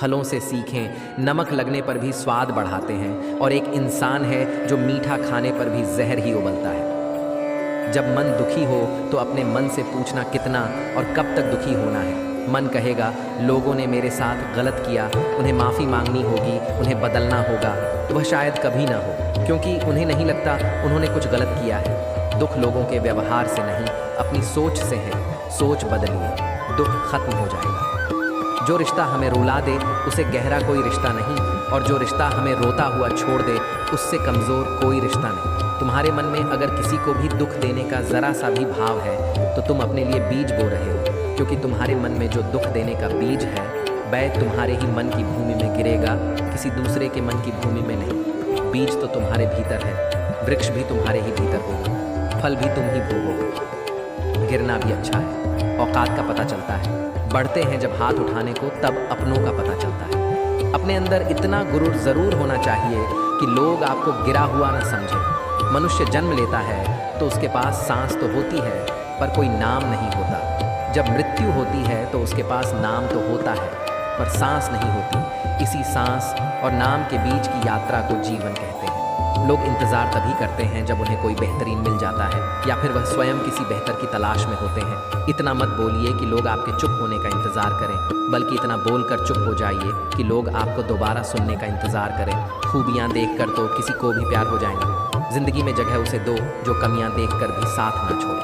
फलों से सीखें, नमक लगने पर भी स्वाद बढ़ाते हैं, और एक इंसान है जो मीठा खाने पर भी जहर ही उबलता है। जब मन दुखी हो तो अपने मन से पूछना कितना और कब तक दुखी होना है। मन कहेगा लोगों ने मेरे साथ गलत किया, उन्हें माफ़ी मांगनी होगी, उन्हें बदलना होगा। वह शायद कभी ना हो, क्योंकि उन्हें नहीं लगता उन्होंने कुछ गलत किया है। दुख लोगों के व्यवहार से नहीं, अपनी सोच से है। सोच बदलिए, दुख खत्म हो जाएगा। जो रिश्ता हमें रुला दे उसे गहरा कोई रिश्ता नहीं, और जो रिश्ता हमें रोता हुआ छोड़ दे उससे कमज़ोर कोई रिश्ता नहीं। तुम्हारे मन में अगर किसी को भी दुख देने का ज़रा सा भी भाव है तो तुम अपने लिए बीज बो रहे हो, क्योंकि तुम्हारे मन में जो दुख देने का बीज है वह तुम्हारे ही मन की भूमि में गिरेगा, किसी दूसरे के मन की भूमि में नहीं। बीज तो तुम्हारे भीतर है, वृक्ष भी तुम्हारे ही भीतर होगा, फल भी तुम ही भोगोगे। गिरना भी अच्छा है, औकात का पता चलता है। बढ़ते हैं जब हाथ उठाने को तब अपनों का पता चलता है। अपने अंदर इतना गुरूर ज़रूर होना चाहिए कि लोग आपको गिरा हुआ न समझें। मनुष्य जन्म लेता है तो उसके पास सांस तो होती है पर कोई नाम नहीं होता। जब मृत्यु होती है तो उसके पास नाम तो होता है पर सांस नहीं होती। इसी सांस और नाम के बीच की यात्रा को जीवन कहते हैं। लोग इंतज़ार तभी करते हैं जब उन्हें कोई बेहतरीन मिल जाता है या फिर वह स्वयं किसी बेहतर की तलाश में होते हैं। इतना मत बोलिए कि लोग आपके चुप होने का इंतज़ार करें, बल्कि इतना बोलकर चुप हो जाइए कि लोग आपको दोबारा सुनने का इंतज़ार करें। खूबियाँ देखकर तो किसी को भी प्यार हो जाएगा। ज़िंदगी में जगह उसे दो जो कमियाँ देखकर भी साथ ना छोड़े।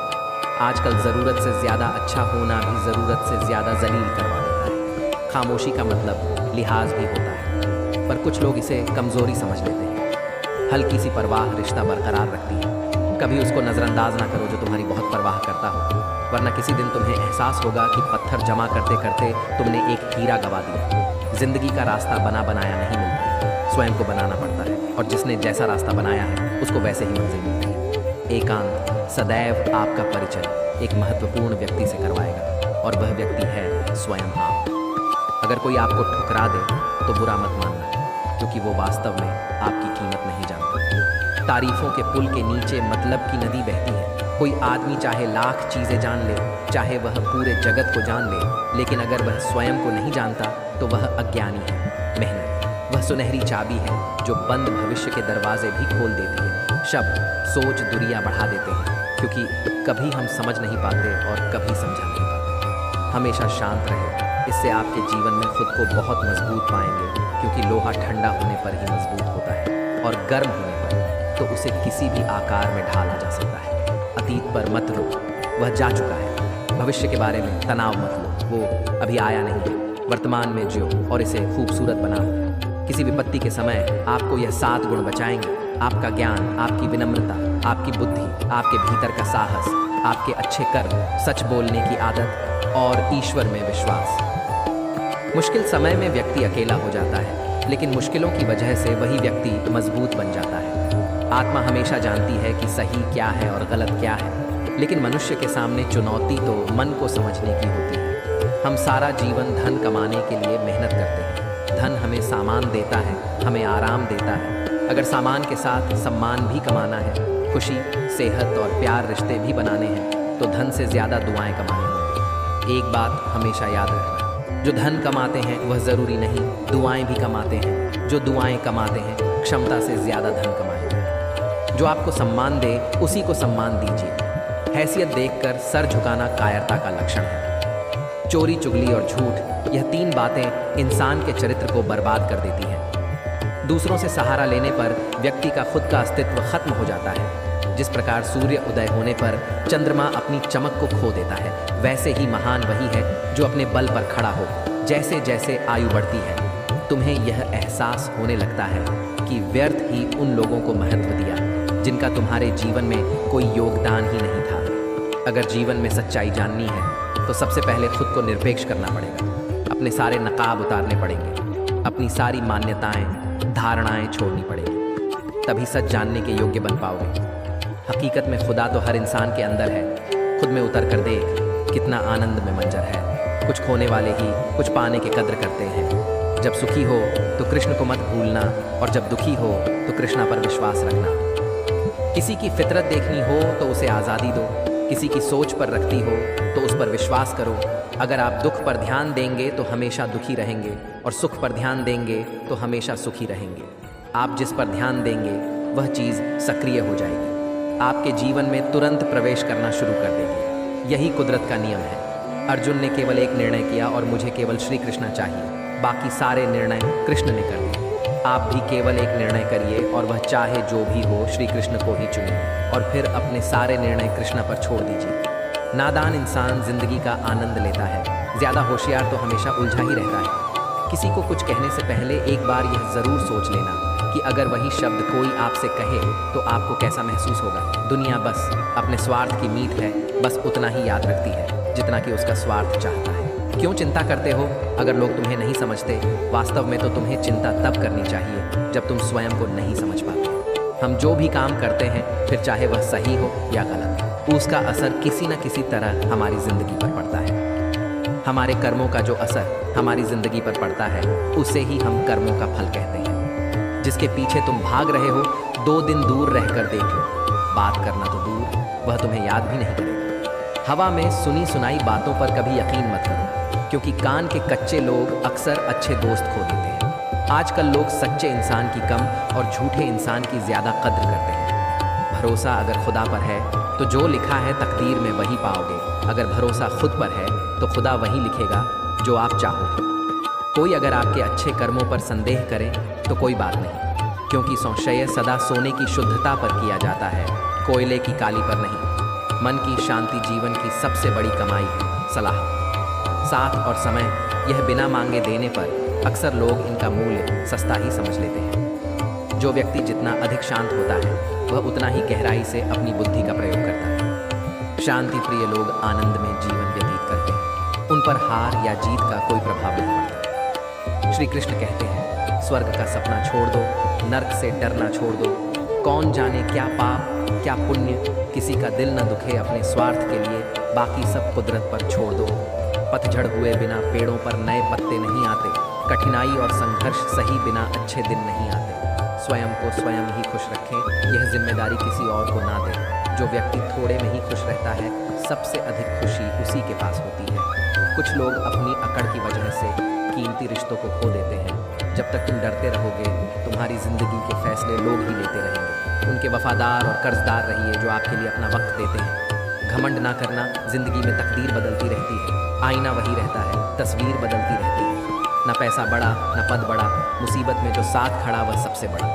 आजकल ज़रूरत से ज़्यादा अच्छा होना भी ज़रूरत से ज़्यादा जलील करवा देता है। खामोशी का मतलब लिहाज भी होता है, पर कुछ लोग इसे कमज़ोरी समझ लेते हैं। हल्की सी परवाह रिश्ता बरकरार रखती है। कभी उसको नज़रअंदाज ना करो जो तुम्हारी बहुत परवाह करता हो, वरना किसी दिन तुम्हें एहसास होगा कि पत्थर जमा करते करते तुमने एक हीरा गवा दिया। जिंदगी का रास्ता बना बनाया नहीं मिलता, स्वयं को बनाना पड़ता है, और जिसने जैसा रास्ता बनाया है उसको वैसे ही मंजिल मिलती है। एकांत सदैव आपका परिचय एक महत्वपूर्ण व्यक्ति से करवाएगा, और वह व्यक्ति है स्वयं आप। अगर कोई आपको ठुकरा दे तो बुरा मत मानना, क्योंकि वो वास्तव में आपकी कीमत नहीं जानता। तारीफों के पुल के नीचे मतलब की नदी बहती है। कोई आदमी चाहे लाख चीज़ें जान ले, चाहे वह पूरे जगत को जान ले, लेकिन अगर वह स्वयं को नहीं जानता तो वह अज्ञानी है। मेहनत वह सुनहरी चाबी है जो बंद भविष्य के दरवाजे भी खोल देती है। शब्द सोच दूरियां बढ़ा देते हैं, क्योंकि कभी हम समझ नहीं पाते और कभी समझा नहीं पाते। हमेशा शांत रहे, इससे आपके जीवन में खुद को बहुत मजबूत पाएंगे, क्योंकि लोहा ठंडा होने पर ही मजबूत होता है, और गर्म होने पर तो उसे किसी भी आकार में ढाला जा सकता है। अतीत पर मत रुक, वह जा चुका है। भविष्य के बारे में तनाव मत लो, वो अभी आया नहीं है। वर्तमान में जियो और इसे खूबसूरत बनाओ। किसी विपत्ति के समय आपको यह 7 गुण बचाएंगे: आपका ज्ञान, आपकी विनम्रता, आपकी बुद्धि, आपके भीतर का साहस, आपके अच्छे कर्म, सच बोलने की आदत और ईश्वर में विश्वास। मुश्किल समय में व्यक्ति अकेला हो जाता है, लेकिन मुश्किलों की वजह से वही व्यक्ति मजबूत बन जाता है। आत्मा हमेशा जानती है कि सही क्या है और गलत क्या है, लेकिन मनुष्य के सामने चुनौती तो मन को समझने की होती है। हम सारा जीवन धन कमाने के लिए मेहनत करते हैं। धन हमें सामान देता है, हमें आराम देता है। अगर सामान के साथ सम्मान भी कमाना है, खुशी, सेहत और प्यार रिश्ते भी बनाने हैं, तो धन से ज़्यादा दुआएं कमानी होंगी। एक बात हमेशा याद रखना, जो धन कमाते हैं वह ज़रूरी नहीं दुआएं भी कमाते हैं। जो दुआएं कमाते हैं क्षमता से ज़्यादा धन कमाएंगे। जो आपको सम्मान दे उसी को सम्मान दीजिए। हैसियत देखकर सर झुकाना कायरता का लक्षण है। चोरी, चुगली और झूठ, यह 3 बातें इंसान के चरित्र को बर्बाद कर देती हैं। दूसरों से सहारा लेने पर व्यक्ति का खुद का अस्तित्व खत्म हो जाता है। जिस प्रकार सूर्य उदय होने पर चंद्रमा अपनी चमक को खो देता है, वैसे ही महान वही है जो अपने बल पर खड़ा हो। जैसे जैसे आयु बढ़ती है, तुम्हें यह एहसास होने लगता है कि व्यर्थ ही उन लोगों को महत्व दिया जिनका तुम्हारे जीवन में कोई योगदान ही नहीं था। अगर जीवन में सच्चाई जाननी है तो सबसे पहले खुद को निरपेक्ष करना पड़ेगा। अपने सारे नकाब उतारने पड़ेंगे, अपनी सारी मान्यताएं, धारणाएं छोड़नी पड़ेंगी। तभी सच जानने के योग्य बन पाओगे। हकीकत में खुदा तो हर इंसान के अंदर है। खुद में उतर कर देख कितना आनंद में मंजर है। कुछ खोने वाले ही कुछ पाने की कद्र करते हैं। जब सुखी हो तो कृष्ण को मत भूलना, और जब दुखी हो तो कृष्णा पर विश्वास रखना। किसी की फितरत देखनी हो तो उसे आज़ादी दो, किसी की सोच पर रखती हो तो उस पर विश्वास करो। अगर आप दुख पर ध्यान देंगे तो हमेशा दुखी रहेंगे और सुख पर ध्यान देंगे तो हमेशा सुखी रहेंगे। आप जिस पर ध्यान देंगे वह चीज़ सक्रिय हो जाएगी, आपके जीवन में तुरंत प्रवेश करना शुरू कर देगी। यही कुदरत का नियम है। अर्जुन ने केवल एक निर्णय किया और मुझे केवल श्री कृष्ण चाहिए, बाकी सारे निर्णय कृष्ण ने कर दिए। आप भी केवल एक निर्णय करिए और वह चाहे जो भी हो श्री कृष्ण को ही चुनिए और फिर अपने सारे निर्णय कृष्ण पर छोड़ दीजिए। नादान इंसान जिंदगी का आनंद लेता है, ज़्यादा होशियार तो हमेशा उलझा ही रहता है। किसी को कुछ कहने से पहले एक बार यह ज़रूर सोच लेना कि अगर वही शब्द कोई आपसे कहे तो आपको कैसा महसूस होगा। दुनिया बस अपने स्वार्थ की मीत है, बस उतना ही याद रखती है जितना कि उसका स्वार्थ चाहता है। क्यों चिंता करते हो अगर लोग तुम्हें नहीं समझते? वास्तव में तो तुम्हें चिंता तब करनी चाहिए जब तुम स्वयं को नहीं समझ पाते। हम जो भी काम करते हैं, फिर चाहे वह सही हो या गलत, उसका असर किसी न किसी तरह हमारी ज़िंदगी पर पड़ता है। हमारे कर्मों का जो असर हमारी ज़िंदगी पर पड़ता है उसे ही हम कर्मों का फल कहते हैं। जिसके पीछे तुम भाग रहे हो 2 दिन दूर रहकर देख लो, बात करना तो दूर, वह तुम्हें याद भी नहीं करेगा। हवा में सुनी सुनाई बातों पर कभी यकीन मत करो, क्योंकि कान के कच्चे लोग अक्सर अच्छे दोस्त खो देते हैं। आजकल लोग सच्चे इंसान की कम और झूठे इंसान की ज़्यादा कद्र करते हैं। भरोसा अगर खुदा पर है तो जो लिखा है तकदीर में वही पाओगे। अगर भरोसा खुद पर है तो खुदा वही लिखेगा जो आप चाहोगे। कोई अगर आपके अच्छे कर्मों पर संदेह करे तो कोई बात नहीं, क्योंकि संशय सदा सोने की शुद्धता पर किया जाता है, कोयले की काली पर नहीं। मन की शांति जीवन की सबसे बड़ी कमाई है। सलाह, साथ और समय, यह बिना मांगे देने पर अक्सर लोग इनका मूल्य सस्ता ही समझ लेते हैं। जो व्यक्ति जितना अधिक शांत होता है वह उतना ही गहराई से अपनी बुद्धि का प्रयोग करता है। शांति प्रिय लोग आनंद में जीवन व्यतीत करते हैं, उन पर हार या जीत का कोई प्रभाव नहीं पड़ता। श्री कृष्ण कहते हैं, स्वर्ग का सपना छोड़ दो, नर्क से डरना छोड़ दो। कौन जाने क्या पाप क्या पुण्य, किसी का दिल न दुखे अपने स्वार्थ के लिए, बाकी सब कुदरत पर छोड़ दो। पतझड़ हुए बिना पेड़ों पर नए पत्ते नहीं आते, कठिनाई और संघर्ष सही बिना अच्छे दिन नहीं आते। स्वयं को स्वयं ही खुश रखें, यह जिम्मेदारी किसी और को ना दें। जो व्यक्ति थोड़े में ही खुश रहता है, सबसे अधिक खुशी उसी के पास होती है। कुछ लोग अपनी अकड़ की वजह से कीमती रिश्तों को खो देते हैं। जब तक तुम डरते रहोगे, तुम्हारी ज़िंदगी के फैसले लोग ही लेते रहेंगे। उनके वफादार और कर्जदार रहिए जो आपके लिए अपना वक्त देते हैं। घमंड ना करना, ज़िंदगी में तकदीर बदलती रहती है, आईना वही रहता है, तस्वीर बदलती रहती है। ना पैसा बढ़ा ना पद बढ़ा, मुसीबत में जो साथ खड़ा वह सबसे बड़ा।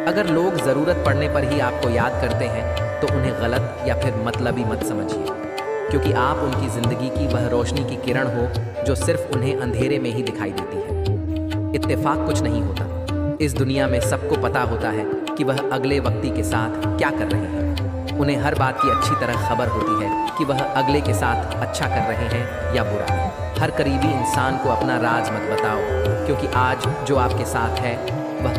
अगर लोग ज़रूरत पड़ने पर ही आपको याद करते हैं तो उन्हें गलत या फिर मतलबी मत समझिए, क्योंकि आप उनकी ज़िंदगी की वह रोशनी की किरण हो जो सिर्फ उन्हें अंधेरे में ही दिखाई देती है। इत्तेफाक कुछ नहीं होता, इस दुनिया में सबको पता होता है कि वह अगले व्यक्ति के साथ क्या कर रहे हैं। उन्हें हर बात की अच्छी तरह खबर होती है कि वह अगले के साथ अच्छा कर रहे हैं या बुरा। हर करीबी इंसान को अपना राज मत बताओ, क्योंकि आज जो आपके साथ है वह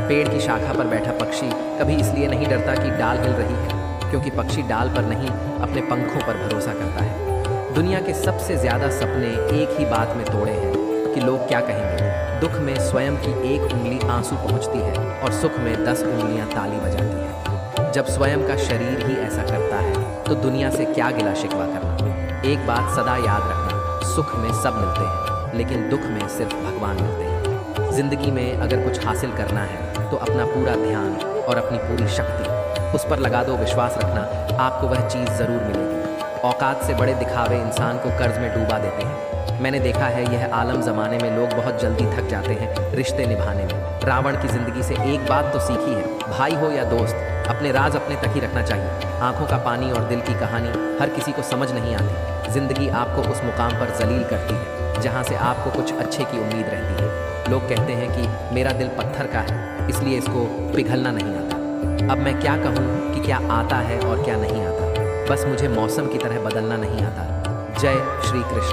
पेड़ की शाखा पर बैठा पक्षी कभी इसलिए नहीं डरता कि डाल हिल रही है, क्योंकि पक्षी डाल पर नहीं अपने पंखों पर भरोसा करता है। दुनिया के सबसे ज़्यादा सपने एक ही बात में तोड़े हैं कि लोग क्या कहेंगे। दुख में स्वयं की एक उंगली आंसू पहुँचती है और सुख में 10 उंगलियाँ ताली बजाती है। जब स्वयं का शरीर ही ऐसा करता है तो दुनिया से क्या गिला शिकवा करना। एक बात सदा याद रखना, सुख में सब मिलते हैं लेकिन दुख में सिर्फ भगवान मिलते हैं। जिंदगी में अगर कुछ हासिल करना है तो अपना पूरा ध्यान और अपनी पूरी शक्ति उस पर लगा दो। विश्वास रखना, आपको वह चीज़ ज़रूर मिलेगी। औकात से बड़े दिखावे इंसान को कर्ज में डूबा देते हैं। मैंने देखा है यह आलम ज़माने में लोग बहुत जल्दी थक जाते हैं रिश्ते निभाने में। रावण की ज़िंदगी से एक बात तो सीखी है, भाई हो या दोस्त, अपने राज अपने तक ही रखना चाहिए। आंखों का पानी और दिल की कहानी हर किसी को समझ नहीं आती। ज़िंदगी आपको उस मुकाम पर जलील करती है जहाँ से आपको कुछ अच्छे की उम्मीद रहती है। लोग कहते हैं कि मेरा दिल पत्थर का है इसलिए इसको पिघलना नहीं आता। अब मैं क्या कहूँ कि क्या आता है और क्या नहीं आता, बस मुझे मौसम की तरह बदलना नहीं आता। जय श्री कृष्ण।